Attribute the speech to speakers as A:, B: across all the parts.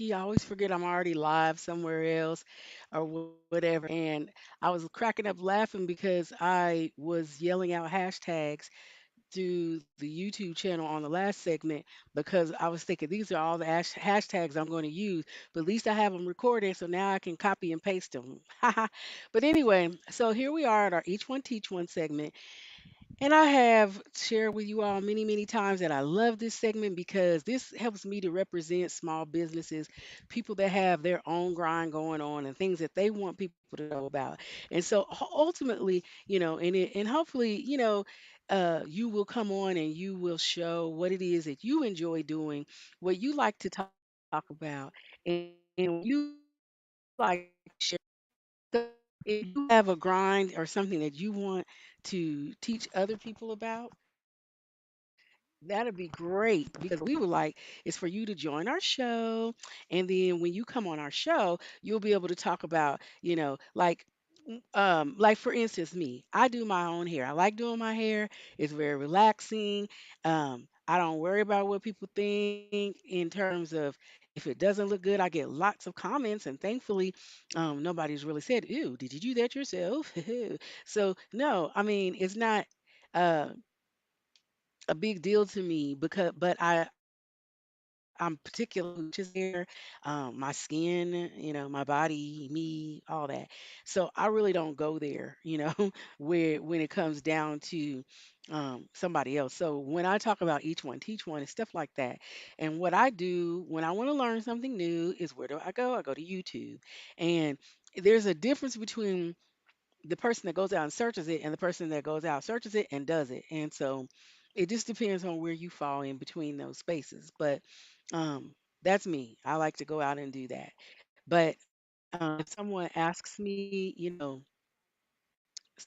A: I always forget I'm already live somewhere else or whatever. And I was cracking up laughing because I was yelling out hashtags through the YouTube channel on the last segment because I was thinking these are all the hashtags I'm going to use, but at least I have them recorded so now I can copy and paste them. But anyway, so here we are at our Each One Teach One segment. And I have shared with you all many, many times that I love this segment because this helps me to represent small businesses, people that have their own grind going on and things that they want people to know about. And so ultimately, and hopefully, you will come on and you will show what it is that you enjoy doing, what you like to talk about, and you like to share. So if you have a grind or something that you want to teach other people about, that'd be great because what we would like is for you to join our show. And then when you come on our show, you'll be able to talk about, like for instance, me, I do my own hair. I like doing my hair. It's very relaxing. I don't worry about what people think in terms of if it doesn't look good. I get lots of comments, and thankfully, nobody's really said, "Ew, did you do that yourself?" So no, I mean it's not. Uh, a big deal to me because but I'm particular who touches hair, my skin, my body, me, all that. So I really don't go there, where when it comes down to somebody else. So when I talk about each one, teach one, and stuff like that. And what I do when I want to learn something new is where do I go? I go to YouTube. And there's a difference between the person that goes out and searches it and the person that goes out, searches it, and does it. And so it just depends on where you fall in between those spaces. But um, that's me. I like to go out and do that. But if someone asks me,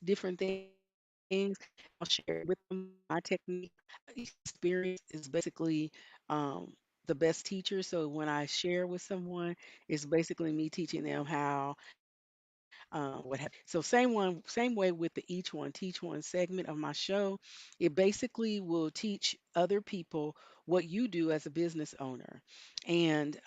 A: different things, I'll share it with them. My technique, experience is basically the best teacher. So when I share with someone, it's basically me teaching them how what have you. So same way with the each one teach one segment of my show. It basically will teach other people what you do as a business owner. And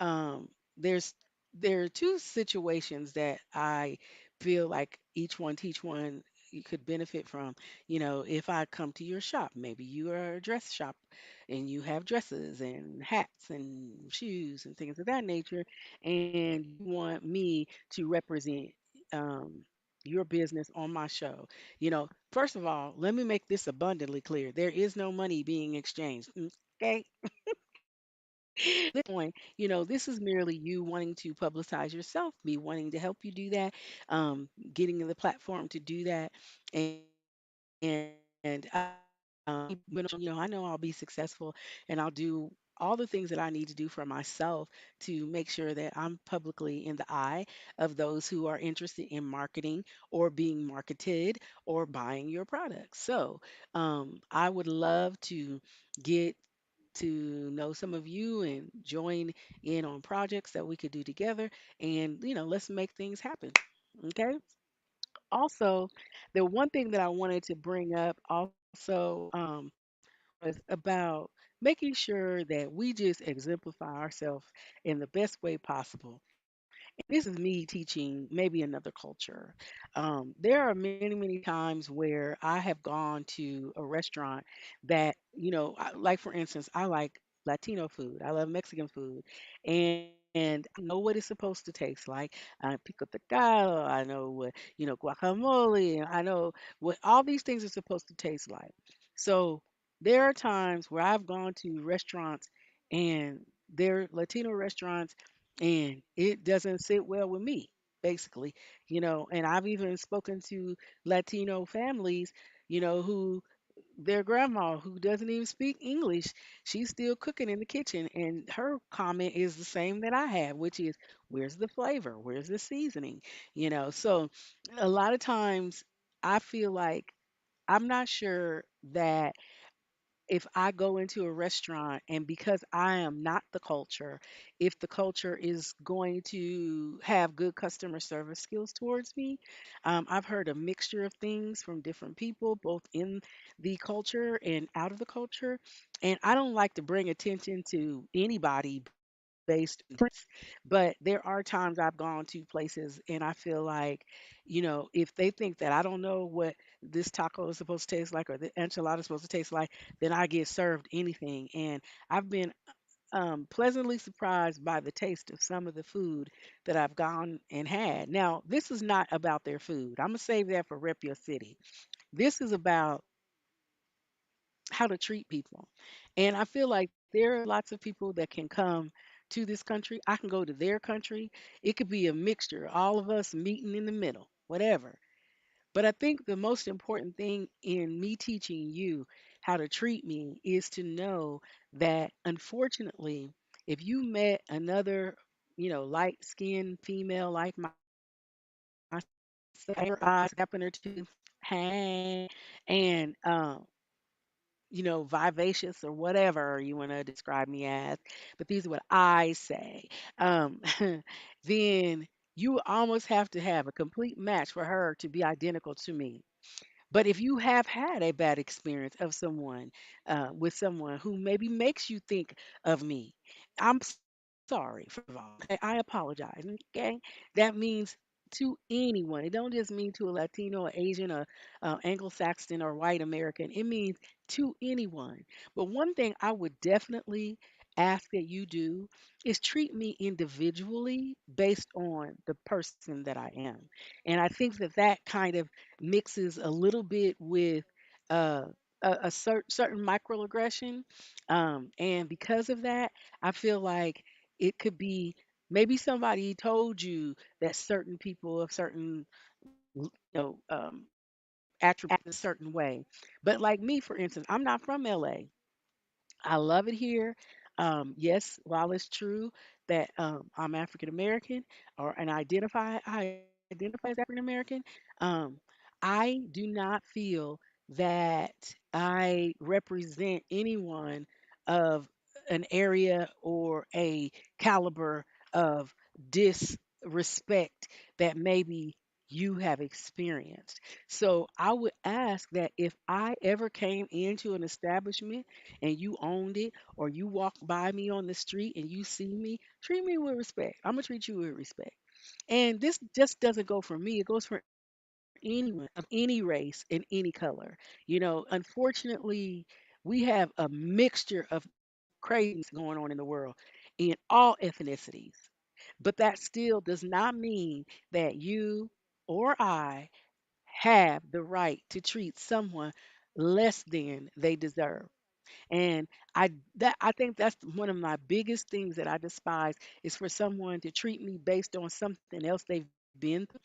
A: there's there are two situations that I feel like each one teach one you could benefit from. If I come to your shop, maybe you are a dress shop and you have dresses and hats and shoes and things of that nature, and you want me to represent um, your business on my show. First of all, let me make this abundantly clear. There is no money being exchanged. Okay. This point, this is merely you wanting to publicize yourself, me wanting to help you do that, getting the platform to do that. And I know I'll be successful and I'll do all the things that I need to do for myself to make sure that I'm publicly in the eye of those who are interested in marketing or being marketed or buying your products. So I would love to get to know some of you and join in on projects that we could do together. And, let's make things happen. Okay. Also, the one thing that I wanted to bring up also was about making sure that we just exemplify ourselves in the best way possible. And this is me teaching maybe another culture. There are many, many times where I have gone to a restaurant that, like for instance, I like Latino food. I love Mexican food. And I know what it's supposed to taste like. Pico de gallo, I know what, guacamole, and I know what all these things are supposed to taste like. So there are times where I've gone to restaurants and they're Latino restaurants and it doesn't sit well with me, basically. And I've even spoken to Latino families, who their grandma who doesn't even speak English, she's still cooking in the kitchen and her comment is the same that I have, which is where's the flavor? Where's the seasoning? So a lot of times I feel like I'm not sure that if I go into a restaurant and because I am not the culture, if the culture is going to have good customer service skills towards me. I've heard a mixture of things from different people, both in the culture and out of the culture. And I don't like to bring attention to anybody based on but there are times I've gone to places and I feel like, if they think that I don't know what this taco is supposed to taste like or the enchilada is supposed to taste like, then I get served anything. And I've been pleasantly surprised by the taste of some of the food that I've gone and had. Now, this is not about their food. I'm gonna save that for Rep Your City. This is about how to treat people. And I feel like there are lots of people that can come to this country. I can go to their country. It could be a mixture, all of us meeting in the middle, whatever. But I think the most important thing in me teaching you how to treat me is to know that unfortunately, if you met another, light skinned female like myself, her eyes happen or two, hey, and vivacious or whatever you want to describe me as, but these are what I say. Um, then you almost have to have a complete match for her to be identical to me. But if you have had a bad experience of someone with someone who maybe makes you think of me, I'm sorry, first of all. Okay, I apologize. Okay, that means to anyone. It don't just mean to a Latino, or Asian, or Anglo-Saxon, or white American. It means to anyone. But one thing I would definitely ask that you do is treat me individually based on the person that I am. And I think that that kind of mixes a little bit with uh, a certain microaggression. And because of that, I feel like it could be maybe somebody told you that certain people of certain, attributes a certain way. But like me, for instance, I'm not from LA. I love it here. Yes, while it's true that I'm African American or and I identify as African American, um, I do not feel that I represent anyone of an area or a caliber of disrespect that maybe you have experienced. So I would ask that if I ever came into an establishment and you owned it, or you walk by me on the street and you see me, treat me with respect. I'm gonna treat you with respect. And this just doesn't go for me, it goes for anyone of any race and any color. Unfortunately, we have a mixture of craziness going on in the world in all ethnicities. But that still does not mean that you or I have the right to treat someone less than they deserve. And I think that's one of my biggest things that I despise is for someone to treat me based on something else they've been through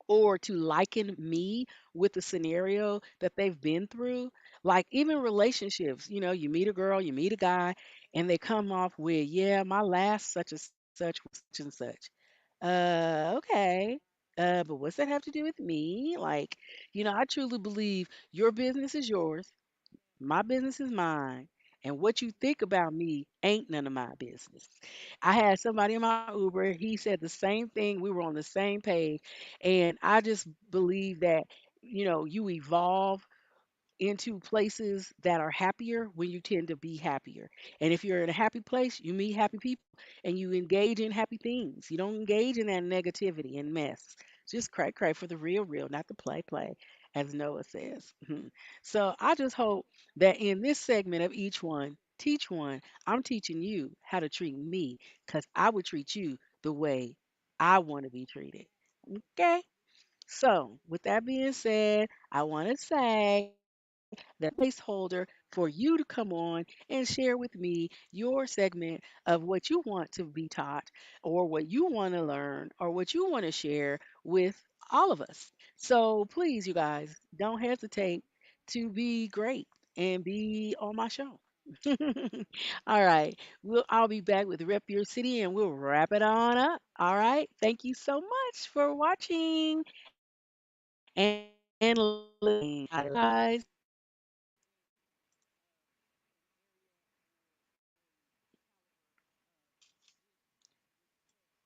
A: or to liken me with the scenario that they've been through. Like even relationships, you meet a girl, you meet a guy, and they come off with, yeah, my last such and such was such and such. Okay. But what's that have to do with me? Like, I truly believe your business is yours, my business is mine. And what you think about me ain't none of my business. I had somebody in my Uber, he said the same thing. We were on the same page. And I just believe that, you evolve into places that are happier when you tend to be happier. And if you're in a happy place, you meet happy people and you engage in happy things. You don't engage in that negativity and mess. Just cray cray for the real, real, not the play, play, as Noah says. Mhm. So I just hope that in this segment of each one, teach one, I'm teaching you how to treat me because I would treat you the way I want to be treated. Okay? So, with that being said, I want to say that placeholder for you to come on and share with me your segment of what you want to be taught, or what you want to learn, or what you want to share with all of us. So, please, you guys, don't hesitate to be great and be on my show. All right. I'll be back with Rep Your City and we'll wrap it on up. All right. Thank you so much for watching and listening. I love you guys.